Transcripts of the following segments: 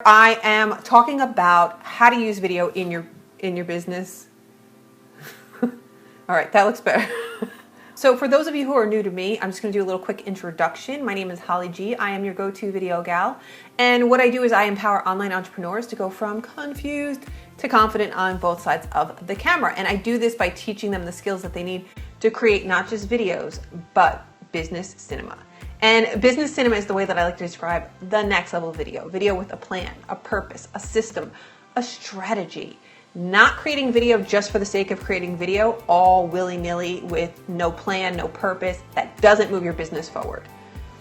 I am talking about how to use video in your business. All right, that looks better. So for those of you who are new to me, I'm just going to do a little quick introduction. My name is Holly G. I am your go-to video gal. And what I do is I empower online entrepreneurs to go from confused to confident on both sides of the camera. And I do this by teaching them the skills that they need to create not just videos, but business cinema. And business cinema is the way that I like to describe the next level video. Video with a plan, a purpose, a system, a strategy. Not creating video just for the sake of creating video, all willy-nilly with no plan, no purpose. That doesn't move your business forward.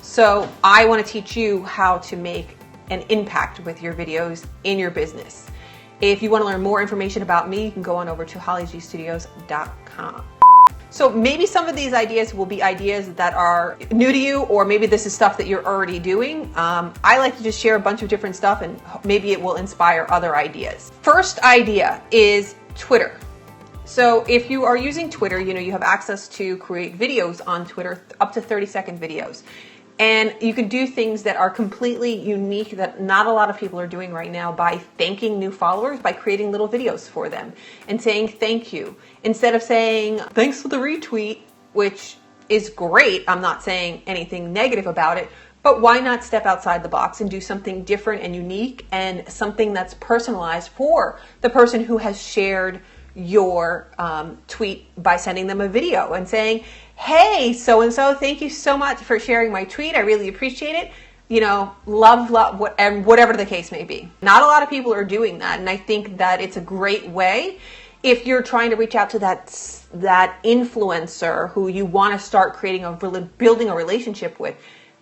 So I want to teach you how to make an impact with your videos in your business. If you want to learn more information about me, you can go on over to hollygstudios.com. So maybe some of these ideas will be ideas that are new to you, or maybe this is stuff that you're already doing. I like to just share a bunch of different stuff and maybe it will inspire other ideas. First idea is Twitter. So if you are using Twitter, you have access to create videos on Twitter, up to 30-second videos. And you can do things that are completely unique that not a lot of people are doing right now by thanking new followers, by creating little videos for them and saying thank you. Instead of saying thanks for the retweet, which is great, I'm not saying anything negative about it, but why not step outside the box and do something different and unique and something that's personalized for the person who has shared your tweet by sending them a video and saying, hey, so-and-so, thank you so much for sharing my tweet. I really appreciate it. Love, whatever the case may be. Not a lot of people are doing that. And I think that it's a great way if you're trying to reach out to that influencer who you want to start building a relationship with.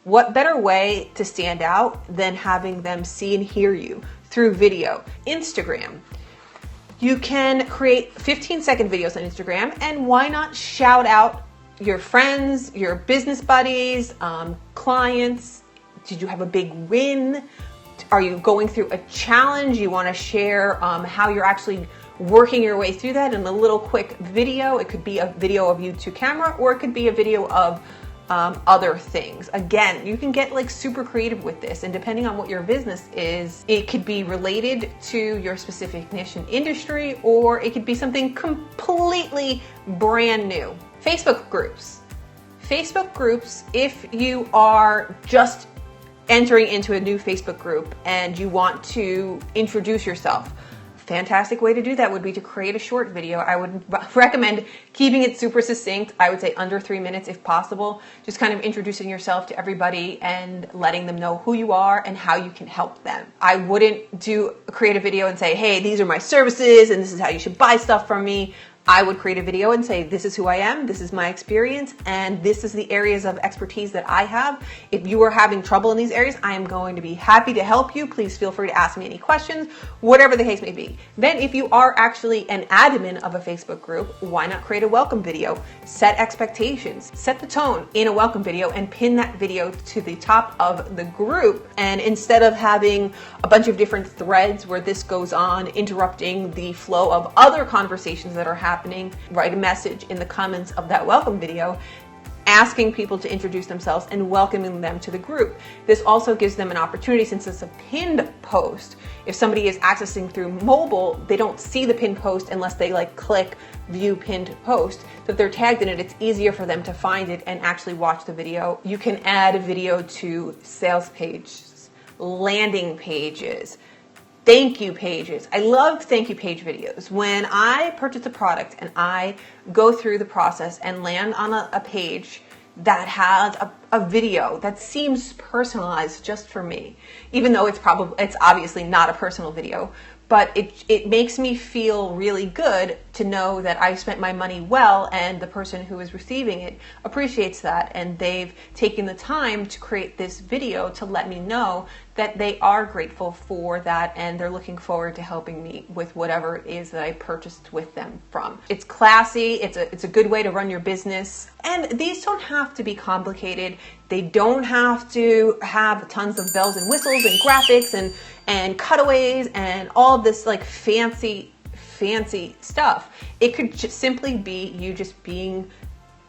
What better way to stand out than having them see and hear you through video? Instagram. You can create 15-second videos on Instagram, and why not shout out your friends, your business buddies, clients? Did you have a big win? Are you going through a challenge? You want to share how you're actually working your way through that in a little quick video. It could be a video of you to camera, or it could be a video of other things. Again, you can get super creative with this, and depending on what your business is, it could be related to your specific niche and industry, or it could be something completely brand new. Facebook groups. Facebook groups, if you are just entering into a new Facebook group and you want to introduce yourself, fantastic way to do that would be to create a short video. I would recommend keeping it super succinct. I would say under 3 minutes if possible. Just kind of introducing yourself to everybody and letting them know who you are and how you can help them. I wouldn't create a video and say, hey, these are my services and this is how you should buy stuff from me. I would create a video and say, this is who I am, this is my experience, and this is the areas of expertise that I have. If you are having trouble in these areas, I am going to be happy to help you. Please feel free to ask me any questions, whatever the case may be. Then if you are actually an admin of a Facebook group, why not create a welcome video? Set expectations, set the tone in a welcome video, and pin that video to the top of the group. And instead of having a bunch of different threads where this goes on, interrupting the flow of other conversations that are happening, write a message in the comments of that welcome video asking people to introduce themselves and welcoming them to the group. This also gives them an opportunity, since it's a pinned post. If somebody is accessing through mobile, they don't see the pinned post unless they click view pinned post. So if they're tagged in it, it's easier for them to find it and actually watch the video. You can add a video to sales pages, landing pages, thank you pages. I love thank you page videos. When I purchase a product and I go through the process and land on a page that has a video that seems personalized just for me, even though it's obviously not a personal video, but it makes me feel really good to know that I spent my money well, and the person who is receiving it appreciates that, and they've taken the time to create this video to let me know that they are grateful for that, and they're looking forward to helping me with whatever it is that I purchased with them from. It's classy, it's a good way to run your business, and these don't have to be complicated. They don't have to have tons of bells and whistles and graphics and cutaways and all of this fancy stuff. It could just simply be you just being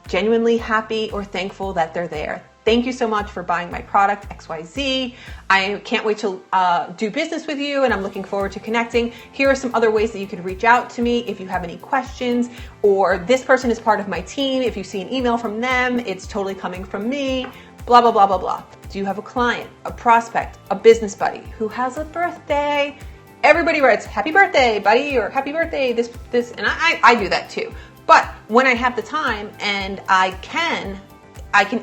genuinely happy or thankful that they're there. thank you so much for buying my product, XYZ. I can't wait to do business with you, and I'm looking forward to connecting. Here are some other ways that you could reach out to me if you have any questions, or this person is part of my team. If you see an email from them, it's totally coming from me, blah, blah, blah, blah, blah. Do you have a client, a prospect, a business buddy who has a birthday? Everybody writes, happy birthday, buddy, or happy birthday, this, and I do that too. But when I have the time and I can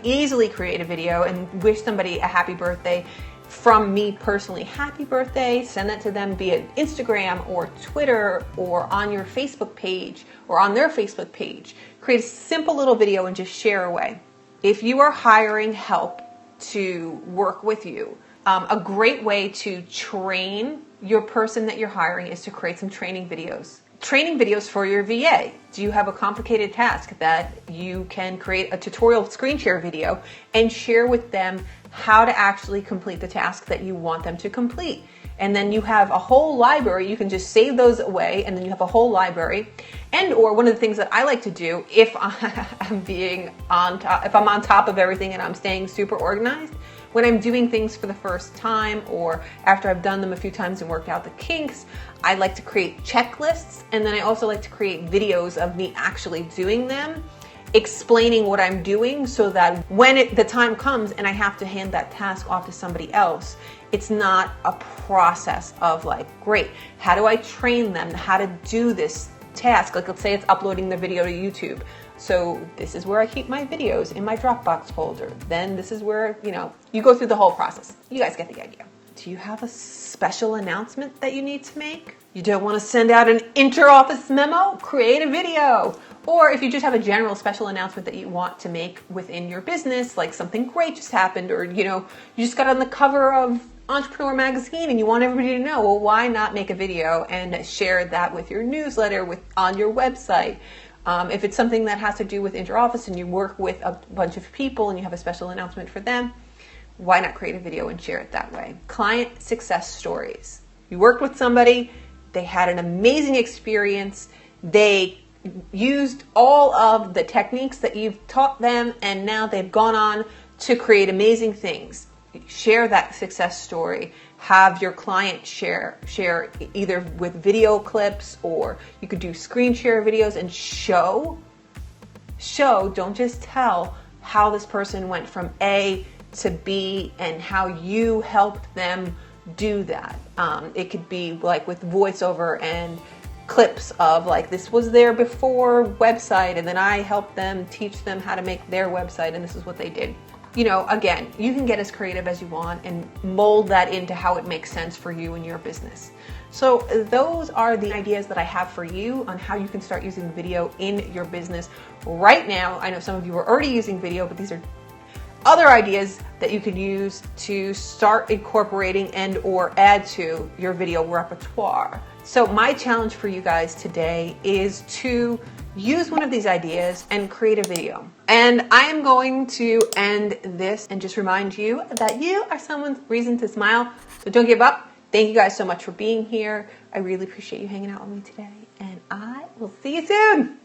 easily create a video and wish somebody a happy birthday from me personally. Happy birthday, send that to them via Instagram or Twitter or on your Facebook page or on their Facebook page. Create a simple little video and just share away. If you are hiring help to work with you, a great way to train your person that you're hiring is to create some training videos. Training videos for your VA. Do you have a complicated task that you can create a tutorial screen share video and share with them how to actually complete the task that you want them to complete? And then you have a whole library. You can just save those away, and then you have a whole library. And or one of the things that I like to do if if I'm on top of everything and I'm staying super organized, when I'm doing things for the first time or after I've done them a few times and worked out the kinks, I like to create checklists, and then I also like to create videos of me actually doing them, explaining what I'm doing so that when the time comes and I have to hand that task off to somebody else, it's not a process of like, great, how do I train them how to do this task? Like, let's say it's uploading the video to YouTube. So this is where I keep my videos in my Dropbox folder. Then this is where, you go through the whole process. You guys get the idea. Do you have a special announcement that you need to make? You don't want to send out an inter-office memo? Create a video. Or if you just have a general special announcement that you want to make within your business, like something great just happened, or, you just got on the cover of Entrepreneur Magazine and you want everybody to know, well, why not make a video and share that with your newsletter, on your website? If it's something that has to do with interoffice and you work with a bunch of people and you have a special announcement for them, why not create a video and share it that way? Client success stories. You worked with somebody, they had an amazing experience, they used all of the techniques that you've taught them, and now they've gone on to create amazing things. Share that success story. Have your client share either with video clips, or you could do screen share videos and show, don't just tell how this person went from A to B and how you helped them do that. It could be like with voiceover and clips of like, this was their before website and then I helped them teach them how to make their website and this is what they did. Again, you can get as creative as you want and mold that into how it makes sense for you and your business. So those are the ideas that I have for you on how you can start using video in your business right now. I know some of you are already using video, but these are other ideas that you could use to start incorporating and or add to your video repertoire. So my challenge for you guys today is to use one of these ideas and create a video. And I am going to end this and just remind you that you are someone's reason to smile. So don't give up. Thank you guys so much for being here. I really appreciate you hanging out with me today. And I will see you soon.